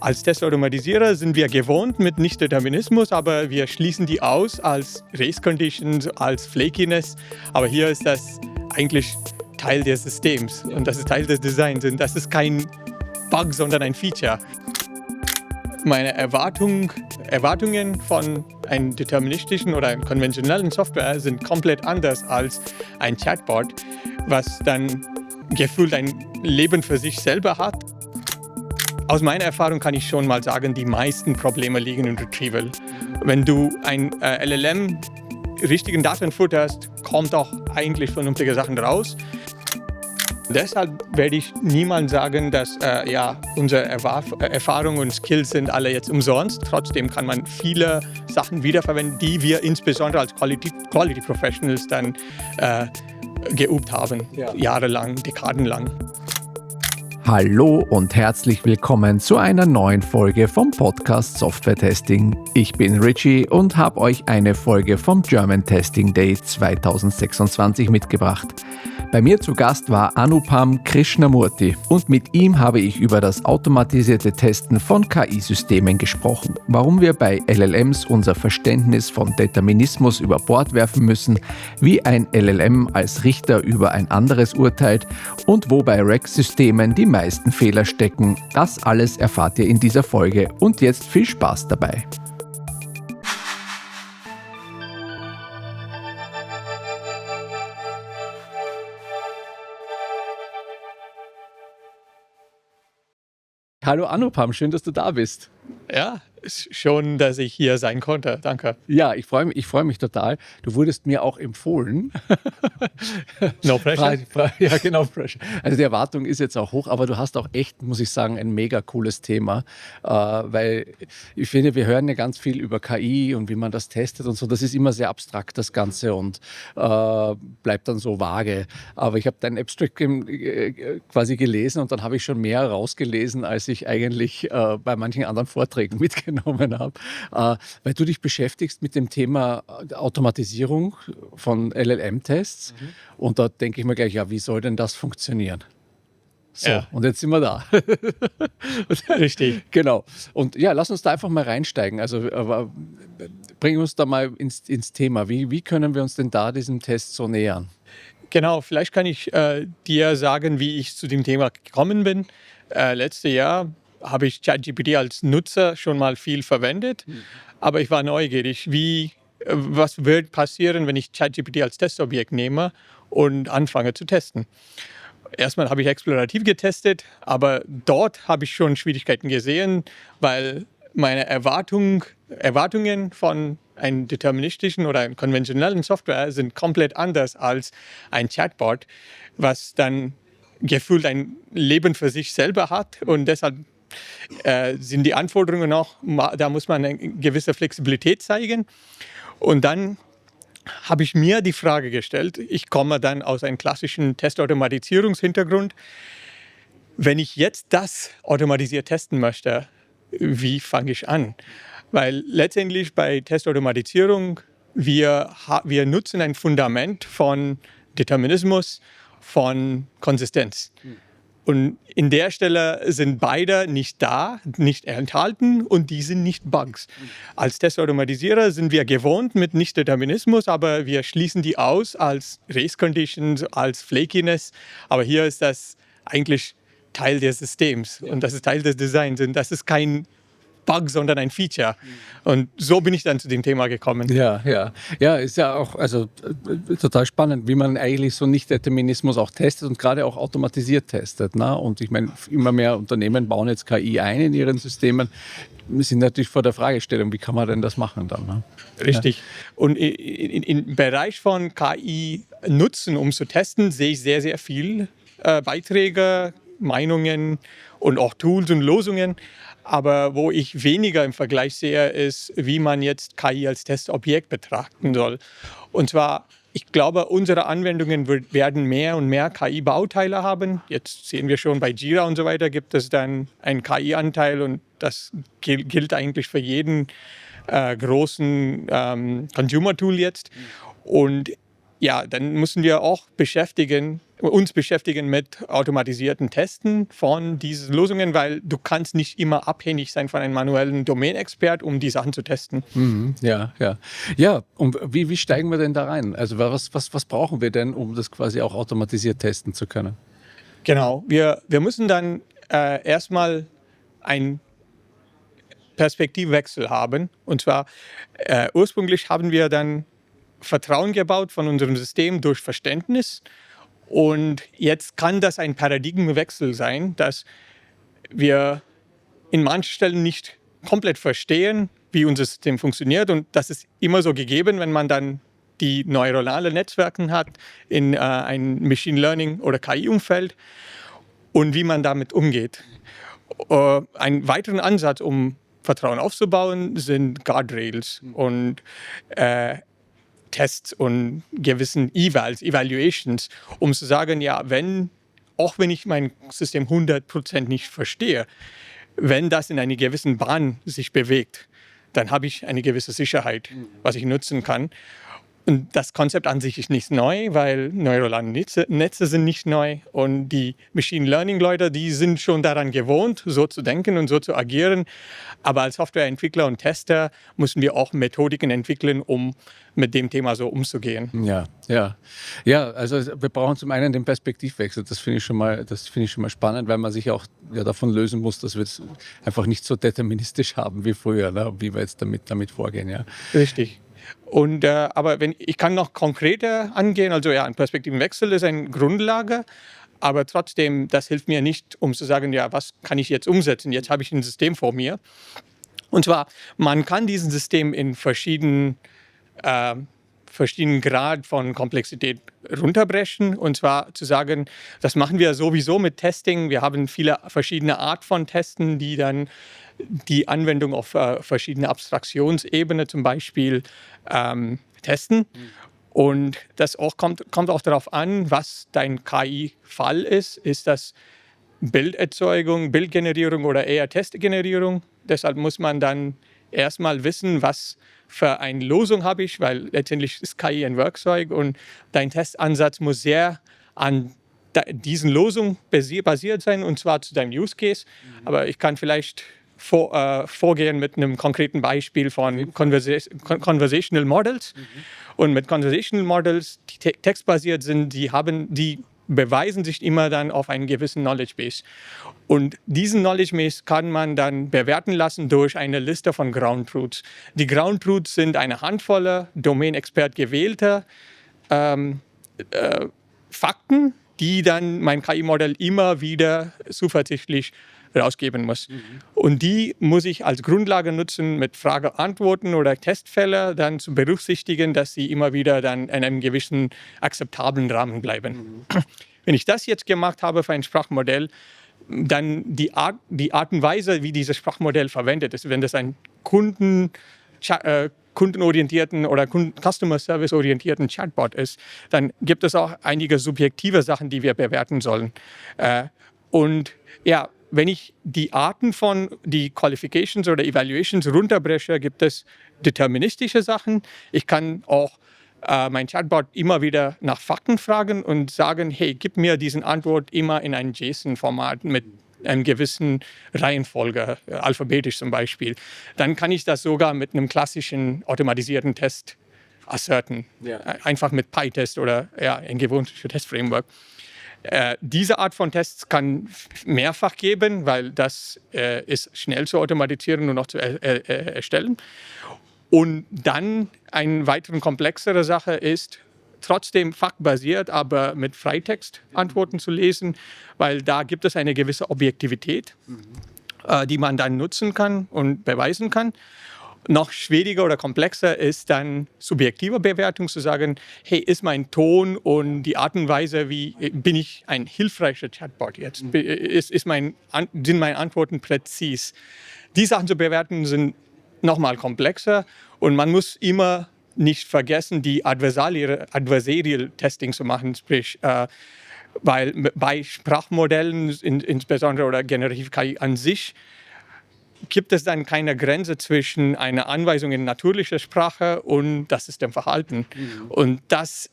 Als Testautomatisierer sind wir gewohnt mit Nichtdeterminismus, aber wir schließen die aus als Race Conditions, als Flakiness. Aber hier ist das eigentlich Teil des Systems und das ist Teil des Designs und das ist kein Bug, sondern ein Feature. Meine Erwartungen von einem deterministischen oder einem konventionellen Software sind komplett anders als ein Chatbot, was dann gefühlt ein Leben für sich selber hat. Aus meiner Erfahrung kann ich schon mal sagen, die meisten Probleme liegen im Retrieval. Wenn du ein LLM richtigen Daten futterst, kommt auch eigentlich vernünftige Sachen raus. Deshalb werde ich niemals sagen, dass unsere Erfahrungen und Skills sind alle jetzt umsonst. Trotzdem kann man viele Sachen wiederverwenden, die wir insbesondere als Quality Professionals dann geübt haben, jahrelang, dekadenlang. Hallo und herzlich willkommen zu einer neuen Folge vom Podcast Software Testing. Ich bin Richie und habe euch eine Folge vom German Testing Day 2026 mitgebracht. Bei mir zu Gast war Anupam Krishnamurthy und mit ihm habe ich über das automatisierte Testen von KI-Systemen gesprochen, warum wir bei LLMs unser Verständnis von Determinismus über Bord werfen müssen, wie ein LLM als Richter über ein anderes urteilt und wo bei RAG-Systemen die meisten Fehler stecken. Das alles erfahrt ihr in dieser Folge und jetzt viel Spaß dabei. Hallo Anupam, schön, dass du da bist. Ja, ist schon, dass ich hier sein konnte. Danke. Ja, ich freu mich total. Du wurdest mir auch empfohlen. No pressure. Ja, genau, pressure. Also die Erwartung ist jetzt auch hoch, aber du hast auch echt, muss ich sagen, ein mega cooles Thema, weil ich finde, wir hören ja ganz viel über KI und wie man das testet und so. Das ist immer sehr abstrakt, das Ganze, und bleibt dann so vage. Aber ich habe dein Abstract quasi gelesen und dann habe ich schon mehr rausgelesen, als ich eigentlich bei manchen anderen Vorträgen mitgenommen habe, weil du dich beschäftigst mit dem Thema Automatisierung von LLM-Tests. Und da denke ich mir gleich, ja, wie soll denn das funktionieren? So, ja. Und jetzt sind wir da. Richtig. Genau. Und ja, lass uns da einfach mal reinsteigen. Also bring uns da mal ins Thema. Wie können wir uns denn da diesem Test so nähern? Genau, vielleicht kann ich dir sagen, wie ich zu dem Thema gekommen bin. Letztes Jahr habe ich ChatGPT als Nutzer schon mal viel verwendet, aber ich war neugierig, was wird passieren, wenn ich ChatGPT als Testobjekt nehme und anfange zu testen. Erstmal habe ich explorativ getestet, aber dort habe ich schon Schwierigkeiten gesehen, weil meine Erwartungen von einem deterministischen oder einem konventionellen Software sind komplett anders als ein Chatbot, was dann gefühlt ein Leben für sich selber hat, und deshalb sind die Anforderungen auch, da muss man eine gewisse Flexibilität zeigen. Und dann habe ich mir die Frage gestellt, ich komme dann aus einem klassischen Testautomatisierungshintergrund, wenn ich jetzt das automatisiert testen möchte, wie fange ich an? Weil letztendlich bei Testautomatisierung, wir nutzen ein Fundament von Determinismus, von Konsistenz. Und in der Stelle sind beide nicht enthalten, und die sind nicht Bugs. Als Testautomatisierer sind wir gewohnt mit Nichtdeterminismus, aber wir schließen die aus als Race Conditions, als Flakiness. Aber hier ist das eigentlich Teil des Systems und das ist Teil des Designs und das ist kein Bug, sondern ein Feature. Und so bin ich dann zu dem Thema gekommen. Ja, ist ja auch total spannend, wie man eigentlich so Nicht-Determinismus auch testet und gerade auch automatisiert testet. Ne? Und ich meine, immer mehr Unternehmen bauen jetzt KI ein in ihren Systemen. Wir sind natürlich vor der Fragestellung, wie kann man denn das machen dann? Ne? Richtig. Ja. Und im Bereich von KI nutzen, um zu testen, sehe ich sehr, sehr viel Beiträge, Meinungen und auch Tools und Lösungen. Aber wo ich weniger im Vergleich sehe, ist, wie man jetzt KI als Testobjekt betrachten soll. Und zwar, ich glaube, unsere Anwendungen werden mehr und mehr KI-Bauteile haben. Jetzt sehen wir schon, bei Jira und so weiter gibt es dann einen KI-Anteil, und das gilt eigentlich für jeden großen Consumer-Tool jetzt. Und ja, dann müssen wir auch uns beschäftigen mit automatisierten Testen von diesen Lösungen, weil du kannst nicht immer abhängig sein von einem manuellen Domain-Expert, um die Sachen zu testen. Ja, ja. Ja, und wie steigen wir denn da rein? Also was brauchen wir denn, um das quasi auch automatisiert testen zu können? Genau, wir müssen dann erstmal einen Perspektivwechsel haben. Und zwar ursprünglich haben wir dann Vertrauen gebaut von unserem System durch Verständnis. Und jetzt kann das ein Paradigmenwechsel sein, dass wir in manchen Stellen nicht komplett verstehen, wie unser System funktioniert. Und das ist immer so gegeben, wenn man dann die neuronale Netzwerke hat in ein Machine Learning oder KI-Umfeld und wie man damit umgeht. Ein weiterer Ansatz, um Vertrauen aufzubauen, sind Guardrails und Tests und gewissen Evaluations, um zu sagen, ja, auch wenn ich mein System 100% nicht verstehe, wenn das in einer gewissen Bahn sich bewegt, dann habe ich eine gewisse Sicherheit, was ich nutzen kann. Und das Konzept an sich ist nicht neu, weil neuronale Netze sind nicht neu. Und die Machine Learning-Leute, die sind schon daran gewohnt, so zu denken und so zu agieren. Aber als Softwareentwickler und Tester müssen wir auch Methodiken entwickeln, um mit dem Thema so umzugehen. Ja, also wir brauchen zum einen den Perspektivwechsel. Das finde ich schon mal spannend, weil man sich auch davon lösen muss, dass wir es einfach nicht so deterministisch haben wie früher, ne? Wie wir jetzt damit vorgehen. Ja. Richtig. Und, aber ich kann noch konkreter angehen, also ja, ein Perspektivenwechsel ist eine Grundlage, aber trotzdem, das hilft mir nicht, um zu sagen, ja, was kann ich jetzt umsetzen? Jetzt habe ich ein System vor mir. Und zwar, man kann dieses System in verschiedenen Grad von Komplexität runterbrechen. Und zwar zu sagen, das machen wir sowieso mit Testing. Wir haben viele verschiedene Arten von Testen, die dann die Anwendung auf verschiedene Abstraktionsebenen zum Beispiel testen. Und das auch kommt auch darauf an, was dein KI-Fall ist. Ist das Bilderzeugung, Bildgenerierung oder eher Testgenerierung? Deshalb muss man dann erstmal wissen, was für eine Lösung habe ich, weil letztendlich ist KI ein Werkzeug und dein Testansatz muss sehr an diesen Lösungen basiert sein, und zwar zu deinem Use Case. Aber ich kann vielleicht vorgehen mit einem konkreten Beispiel von Conversational Models. Und mit Conversational Models, die textbasiert sind, die beweisen sich immer dann auf einen gewissen Knowledge Base. Und diesen Knowledge Base kann man dann bewerten lassen durch eine Liste von Ground Truths. Die Ground Truths sind eine Handvoll Domain-Expert gewählter Fakten, die dann mein KI-Modell immer wieder zuversichtlich rausgeben muss. Und die muss ich als Grundlage nutzen, mit Frage-Antworten oder Testfälle dann zu berücksichtigen, dass sie immer wieder dann in einem gewissen akzeptablen Rahmen bleiben. Wenn ich das jetzt gemacht habe für ein Sprachmodell, dann die Art und Weise, wie dieses Sprachmodell verwendet ist, wenn das ein kundenorientierten oder Customer Service orientierten Chatbot ist, dann gibt es auch einige subjektive Sachen, die wir bewerten sollen. Und ja, wenn ich die Arten von die Qualifications oder Evaluations runterbreche, gibt es deterministische Sachen. Ich kann auch mein Chatbot immer wieder nach Fakten fragen und sagen, hey, gib mir diesen Antwort immer in ein JSON-Format mit einer gewissen Reihenfolge, alphabetisch zum Beispiel. Dann kann ich das sogar mit einem klassischen automatisierten Test asserten. Ja. Einfach mit PyTest oder ein gewohntes Testframework. Diese Art von Tests kann mehrfach geben, weil das ist schnell zu automatisieren und auch zu erstellen. Und dann eine weitere komplexere Sache ist, trotzdem faktbasiert, aber mit Freitext Antworten zu lesen, weil da gibt es eine gewisse Objektivität, die man dann nutzen kann und beweisen kann. Noch schwieriger oder komplexer ist dann subjektive Bewertung, zu sagen, hey, ist mein Ton und die Art und Weise, wie bin ich ein hilfreicher Chatbot jetzt? Sind meine Antworten präzis? Die Sachen zu bewerten sind nochmal komplexer und man muss immer nicht vergessen, die Adversarial Testing zu machen, sprich, weil bei Sprachmodellen insbesondere oder Generative KI an sich gibt es dann keine Grenze zwischen einer Anweisung in natürlicher Sprache und das Systemverhalten. Und das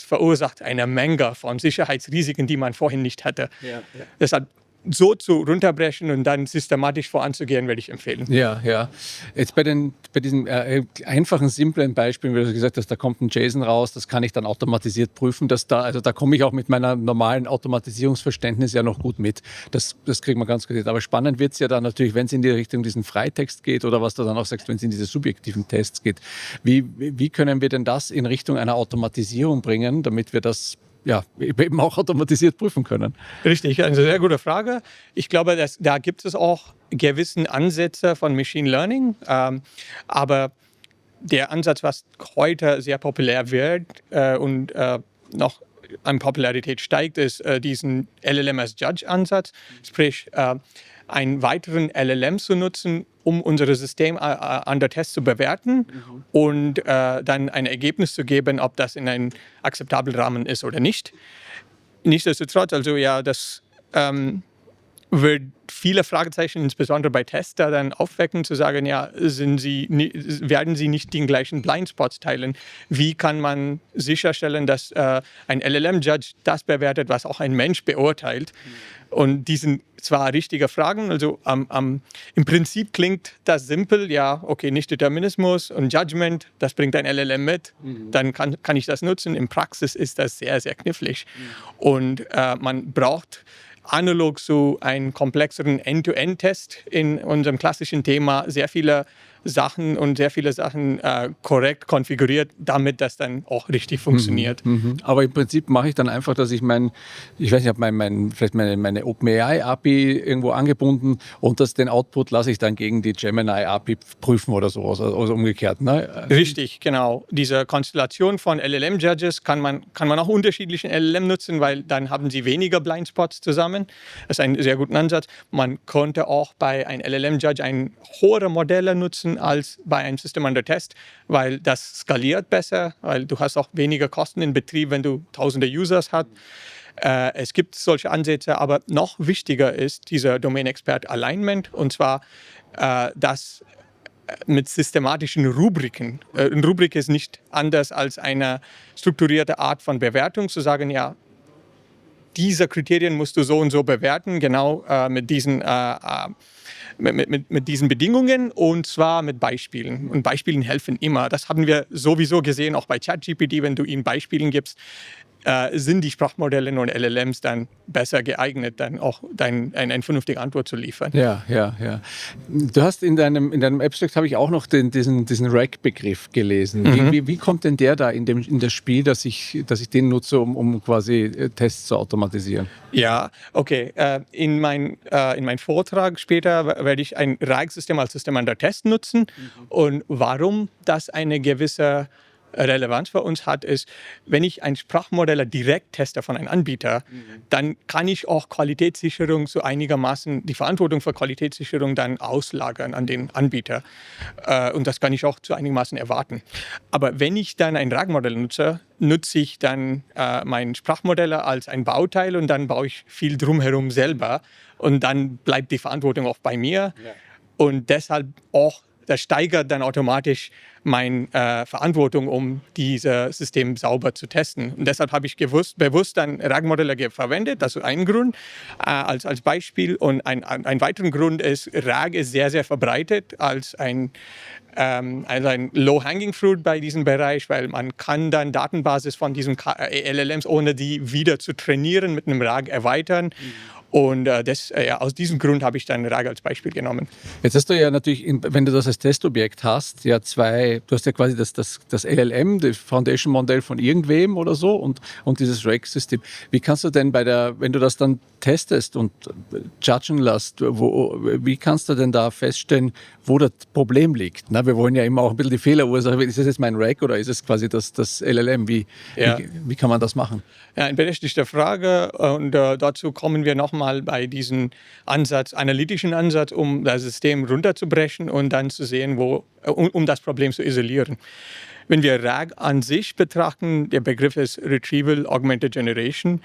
verursacht eine Menge von Sicherheitsrisiken, die man vorhin nicht hatte. Deshalb so zu runterbrechen und dann systematisch voranzugehen, würde ich empfehlen. Ja. Jetzt bei diesen einfachen, simplen Beispielen, wie du gesagt hast, da kommt ein JSON raus, das kann ich dann automatisiert prüfen. Da komme ich auch mit meiner normalen Automatisierungsverständnis ja noch gut mit. Das kriegt man ganz gut. Aber spannend wird es ja dann natürlich, wenn es in die Richtung diesen Freitext geht oder was du dann auch sagst, wenn es in diese subjektiven Tests geht. Wie können wir denn das in Richtung einer Automatisierung bringen, damit wir das eben auch automatisiert prüfen können? Richtig, eine sehr gute Frage. Ich glaube, da gibt es auch gewisse Ansätze von Machine Learning, aber der Ansatz, was heute sehr populär wird und noch an Popularität steigt, ist diesen LLM as Judge-Ansatz, sprich einen weiteren LLM zu nutzen, um unser System an der Test zu bewerten und dann ein Ergebnis zu geben, ob das in einem akzeptablen Rahmen ist oder nicht. Nichtsdestotrotz, also das wird viele Fragezeichen, insbesondere bei Tester, dann aufwecken, zu sagen, werden sie nicht den gleichen Blindspots teilen? Wie kann man sicherstellen, dass ein LLM-Judge das bewertet, was auch ein Mensch beurteilt? Und die sind zwar richtige Fragen, also im Prinzip klingt das simpel, Nicht-Determinismus und Judgment, das bringt ein LLM mit, dann kann ich das nutzen. In Praxis ist das sehr, sehr knifflig. Und man braucht analog zu einem komplexeren End-to-End-Test in unserem klassischen Thema sehr viele Sachen korrekt konfiguriert, damit das dann auch richtig funktioniert. Aber im Prinzip mache ich dann einfach, dass ich meine OpenAI-API irgendwo angebunden und den Output lasse ich dann gegen die Gemini-API prüfen oder so, also umgekehrt. Ne? Richtig, genau. Diese Konstellation von LLM-Judges kann man auch unterschiedlichen LLM nutzen, weil dann haben sie weniger Blindspots zusammen. Das ist ein sehr guter Ansatz. Man konnte auch bei einem LLM-Judge höhere Modelle nutzen als bei einem System under Test, weil das skaliert besser, weil du hast auch weniger Kosten im Betrieb, wenn du tausende Users hast. Es gibt solche Ansätze, aber noch wichtiger ist dieser Domain-Expert-Alignment, und zwar das mit systematischen Rubriken. Eine Rubrik ist nicht anders als eine strukturierte Art von Bewertung, zu sagen, diese Kriterien musst du so und so bewerten, genau mit diesen Bedingungen, und zwar mit Beispielen. Und Beispielen helfen immer. Das haben wir sowieso gesehen, auch bei ChatGPT, wenn du ihnen Beispielen gibst, sind die Sprachmodelle und LLMs dann besser geeignet, dann auch eine vernünftige Antwort zu liefern. Ja. Du hast in deinem Abstract habe ich auch noch diesen RAG-Begriff gelesen. Wie kommt denn der da in das Spiel, dass ich den nutze, um quasi Tests zu automatisieren? Ja, okay. In meinem Vortrag später werde ich ein RAG-System als System under Test nutzen. Und warum das eine gewisse Relevanz für uns hat, ist, wenn ich ein Sprachmodell direkt teste von einem Anbieter, dann kann ich auch Qualitätssicherung so einigermaßen, die Verantwortung für Qualitätssicherung dann auslagern an den Anbieter. Und das kann ich auch zu einigermaßen erwarten. Aber wenn ich dann ein RAG-Modell nutze ich dann mein Sprachmodell als ein Bauteil und dann baue ich viel drumherum selber und dann bleibt die Verantwortung auch bei mir. Ja. Und deshalb auch, das steigert dann automatisch meine Verantwortung, um dieses System sauber zu testen. Und deshalb habe ich bewusst dann RAG-Modelle verwendet, das ist ein Grund als Beispiel. Und ein weiterer Grund ist, RAG ist sehr, sehr verbreitet als ein Low-Hanging Fruit bei diesem Bereich, weil man kann dann Datenbasis von diesen LLMs, ohne die wieder zu trainieren, mit einem RAG erweitern. Und aus diesem Grund habe ich dann RAG als Beispiel genommen. Jetzt hast du ja natürlich, wenn du das als Testobjekt hast, du hast ja quasi das LLM, das Foundation-Modell von irgendwem oder so und dieses RAG-System. Wie kannst du denn wenn du das dann testest und judgen lässt, wie kannst du denn da feststellen, wo das Problem liegt? Na, wir wollen ja immer auch ein bisschen die Fehlerursache. Ist es jetzt mein RAG oder ist es quasi das LLM? Wie kann man das machen? Ja, eine berechtigte Frage, und dazu kommen wir nochmal bei diesem analytischen Ansatz, um das System runterzubrechen und dann zu sehen, um das Problem zu isolieren. Wenn wir RAG an sich betrachten, der Begriff ist Retrieval Augmented Generation,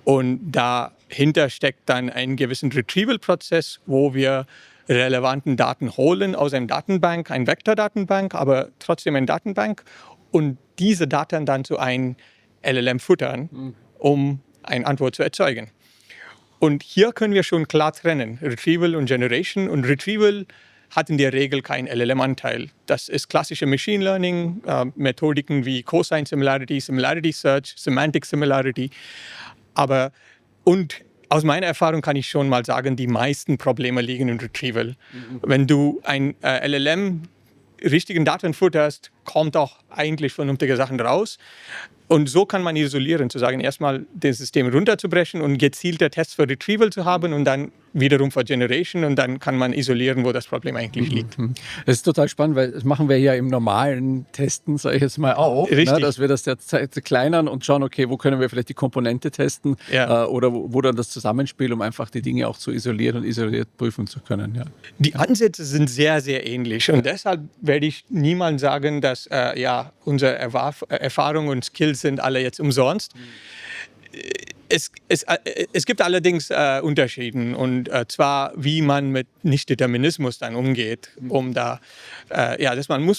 und dahinter steckt dann ein gewisser Retrieval-Prozess, wo wir relevanten Daten holen aus einer Datenbank, einer Vektordatenbank, aber trotzdem eine Datenbank und diese Daten dann zu einem LLM füttern, um eine Antwort zu erzeugen. Und hier können wir schon klar trennen, Retrieval und Generation. Und Retrieval hat in der Regel keinen LLM-Anteil. Das ist klassische Machine Learning, Methodiken wie Cosine Similarity, Similarity Search, Semantic Similarity. Und aus meiner Erfahrung kann ich schon mal sagen, die meisten Probleme liegen in Retrieval. Wenn du ein LLM richtigen Daten futterst, kommt auch eigentlich vernünftige Sachen raus. Und so kann man isolieren, zu sagen, erstmal das System runterzubrechen und gezielte Tests für Retrieval zu haben und dann wiederum für Generation und dann kann man isolieren, wo das Problem eigentlich liegt. Das ist total spannend, weil das machen wir ja im normalen Testen, sage ich jetzt mal auch, ne, dass wir das derzeit kleinern und schauen, okay, wo können wir vielleicht die Komponente testen oder wo dann das Zusammenspiel, um einfach die Dinge auch zu isolieren und isoliert prüfen zu können. Ja. Die Ansätze sind sehr, sehr ähnlich und deshalb werde ich niemals sagen, dass unsere Erfahrungen und Skills sind alle jetzt umsonst. Es gibt allerdings Unterschiede und zwar, wie man mit Nichtdeterminismus dann umgeht, muss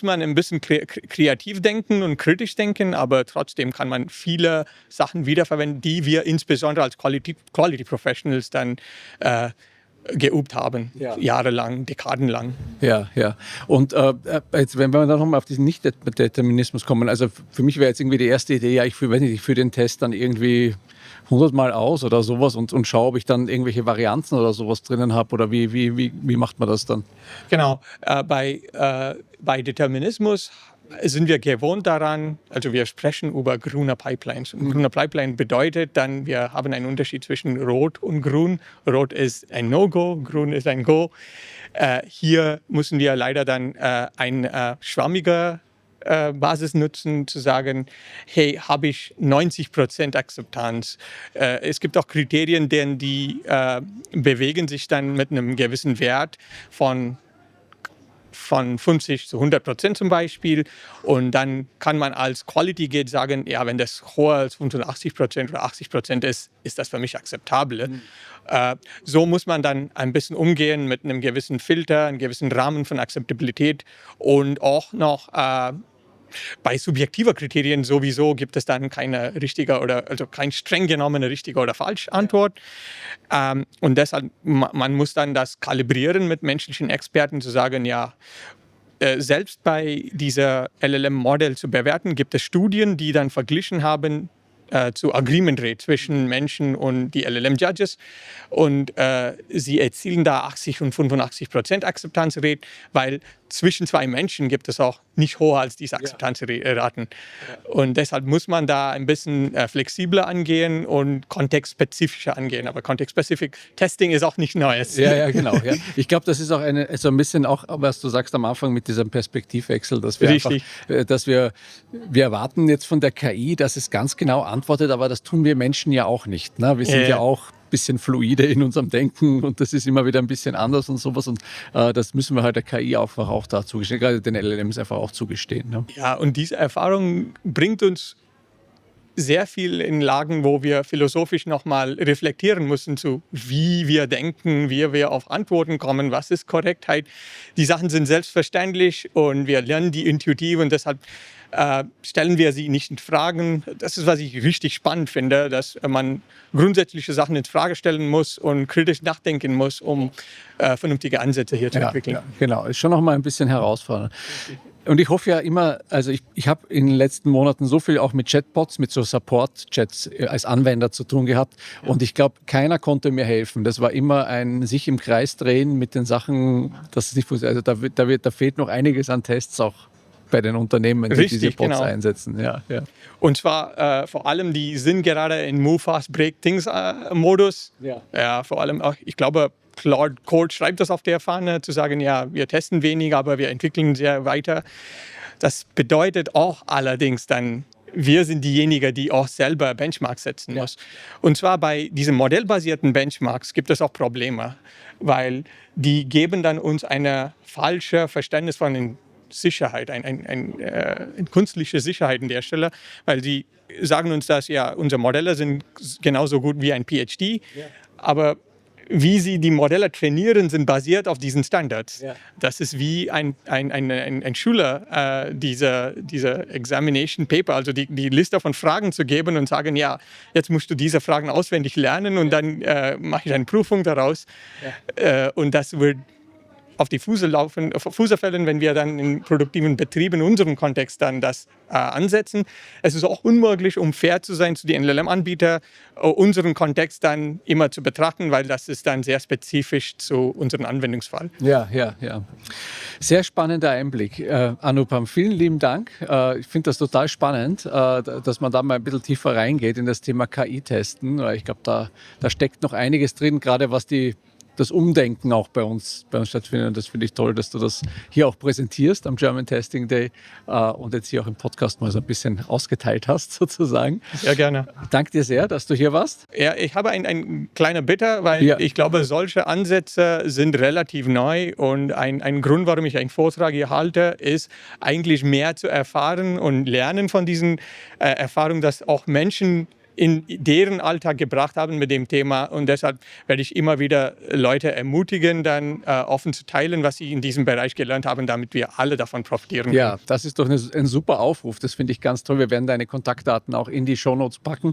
man ein bisschen kreativ denken und kritisch denken, aber trotzdem kann man viele Sachen wiederverwenden, die wir insbesondere als Quality Professionals dann geübt haben, jahrelang, dekadenlang. Ja. Und jetzt, wenn wir dann nochmal auf diesen Nicht-Determinismus kommen, also für mich wäre jetzt irgendwie die erste Idee, ich führe den Test dann irgendwie 100 Mal aus oder sowas und schaue, ob ich dann irgendwelche Varianzen oder sowas drinnen habe oder wie macht man das dann? Genau, bei Determinismus sind wir gewohnt daran, also wir sprechen über grüne Pipelines. Und grüne Pipeline bedeutet dann, wir haben einen Unterschied zwischen Rot und Grün. Rot ist ein No-Go, Grün ist ein Go. Hier müssen wir leider dann eine schwammige Basis nutzen, zu sagen, hey, habe ich 90% Akzeptanz. Es gibt auch Kriterien, denn die bewegen sich dann mit einem gewissen Wert von 50 zu 100% zum Beispiel. Und dann kann man als Quality Gate sagen, ja, wenn das höher als 85% oder 80% ist, ist das für mich akzeptabel. So muss man dann ein bisschen umgehen mit einem gewissen Filter, einem gewissen Rahmen von Akzeptabilität und auch noch bei subjektiver Kriterien sowieso gibt es dann keine richtige also kein streng genommene richtige oder falsche Antwort. Und deshalb, man muss dann das kalibrieren mit menschlichen Experten, zu sagen, selbst bei dieser LLM-Modell zu bewerten, gibt es Studien, die dann verglichen haben zu Agreement Rate zwischen Menschen und die LLM-Judges. Und sie erzielen da 80 und 85% Akzeptanzrate, weil zwischen zwei Menschen gibt es auch nicht höher als diese Akzeptanzraten. Und deshalb muss man da ein bisschen flexibler angehen und kontextspezifischer angehen. Aber Context-Specific Testing ist auch nicht Neues. Ja, genau. Ja. Ich glaube, das ist auch so ein bisschen auch, was du sagst am Anfang mit diesem Perspektivwechsel, dass wir erwarten jetzt von der KI, dass es ganz genau antwortet, aber das tun wir Menschen ja auch nicht. Ne? Wir sind ja auch ein bisschen fluide in unserem Denken und das ist immer wieder ein bisschen anders und sowas und das müssen wir halt der KI auch da zugestehen, gerade den LLMs einfach auch zugestehen. Ne? Ja, und diese Erfahrung bringt uns sehr viel in Lagen, wo wir philosophisch nochmal reflektieren müssen, zu wie wir denken, wie wir auf Antworten kommen, was ist Korrektheit. Die Sachen sind selbstverständlich und wir lernen die intuitiv und deshalb stellen wir sie nicht in Fragen. Das ist, was ich richtig spannend finde, dass man grundsätzliche Sachen in Frage stellen muss und kritisch nachdenken muss, um vernünftige Ansätze hier zu entwickeln. Ja, genau, ist schon noch mal ein bisschen herausfordernd. Und ich hoffe ja immer, also ich habe in den letzten Monaten so viel auch mit Chatbots, mit so Support-Chats als Anwender zu tun gehabt und ich glaube, keiner konnte mir helfen. Das war immer ein sich im Kreis drehen mit den Sachen, dass es nicht funktioniert. Also da fehlt noch einiges an Tests auch bei den Unternehmen, die diese Bots einsetzen. Ja. Und zwar vor allem, die sind gerade in Move Fast Break Things Modus. Ja, vor allem auch, ich glaube, Claude Code schreibt das auf der Fahne, zu sagen, ja, wir testen weniger, aber wir entwickeln sehr weiter. Das bedeutet auch allerdings dann, wir sind diejenigen, die auch selber Benchmarks setzen müssen. Und zwar bei diesen modellbasierten Benchmarks gibt es auch Probleme, weil die geben dann uns ein falsches Verständnis von Sicherheit, eine künstliche Sicherheit an der Stelle, weil sie sagen uns, dass unsere Modelle sind genauso gut wie ein PhD, aber wie sie die Modelle trainieren, sind basiert auf diesen Standards. Ja. Das ist wie ein Schüler, diese Examination Paper, also die Liste von Fragen zu geben und sagen, ja, jetzt musst du diese Fragen auswendig lernen und dann mache ich eine Prüfung daraus. Ja. Und das wird auf die Füße fallen, wenn wir dann in produktiven Betrieben in unserem Kontext dann das ansetzen. Es ist auch unmöglich, um fair zu sein zu den LLM-Anbietern, unseren Kontext dann immer zu betrachten, weil das ist dann sehr spezifisch zu unserem Anwendungsfall. Ja. Sehr spannender Einblick. Anupam, vielen lieben Dank. Ich finde das total spannend, dass man da mal ein bisschen tiefer reingeht in das Thema KI-Testen. Ich glaube, da steckt noch einiges drin, gerade was das Umdenken auch bei uns stattfindet. Und das finde ich toll, dass du das hier auch präsentierst am German Testing Day und jetzt hier auch im Podcast mal so ein bisschen ausgeteilt hast, sozusagen. Sehr gerne. Danke dir sehr, dass du hier warst. Ja, ich habe ein kleiner Bitte, weil ich glaube, solche Ansätze sind relativ neu und ein Grund, warum ich einen Vortrag hier halte, ist eigentlich mehr zu erfahren und lernen von diesen Erfahrungen, dass auch Menschen in deren Alltag gebracht haben mit dem Thema. Und deshalb werde ich immer wieder Leute ermutigen, dann offen zu teilen, was sie in diesem Bereich gelernt haben, damit wir alle davon profitieren können. Ja, das ist doch ein super Aufruf. Das finde ich ganz toll. Wir werden deine Kontaktdaten auch in die Shownotes packen.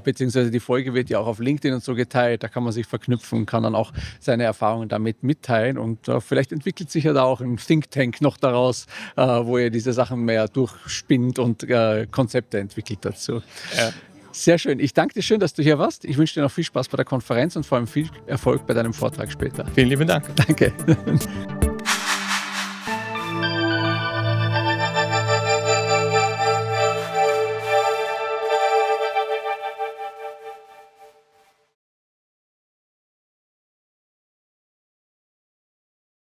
Beziehungsweise die Folge wird ja auch auf LinkedIn und so geteilt. Da kann man sich verknüpfen und kann dann auch seine Erfahrungen damit mitteilen. Und vielleicht entwickelt sich ja da auch ein Think Tank noch daraus, wo ihr diese Sachen mehr durchspinnt und Konzepte entwickelt dazu. Ja. Sehr schön. Ich danke dir schön, dass du hier warst. Ich wünsche dir noch viel Spaß bei der Konferenz und vor allem viel Erfolg bei deinem Vortrag später. Vielen lieben Dank. Danke.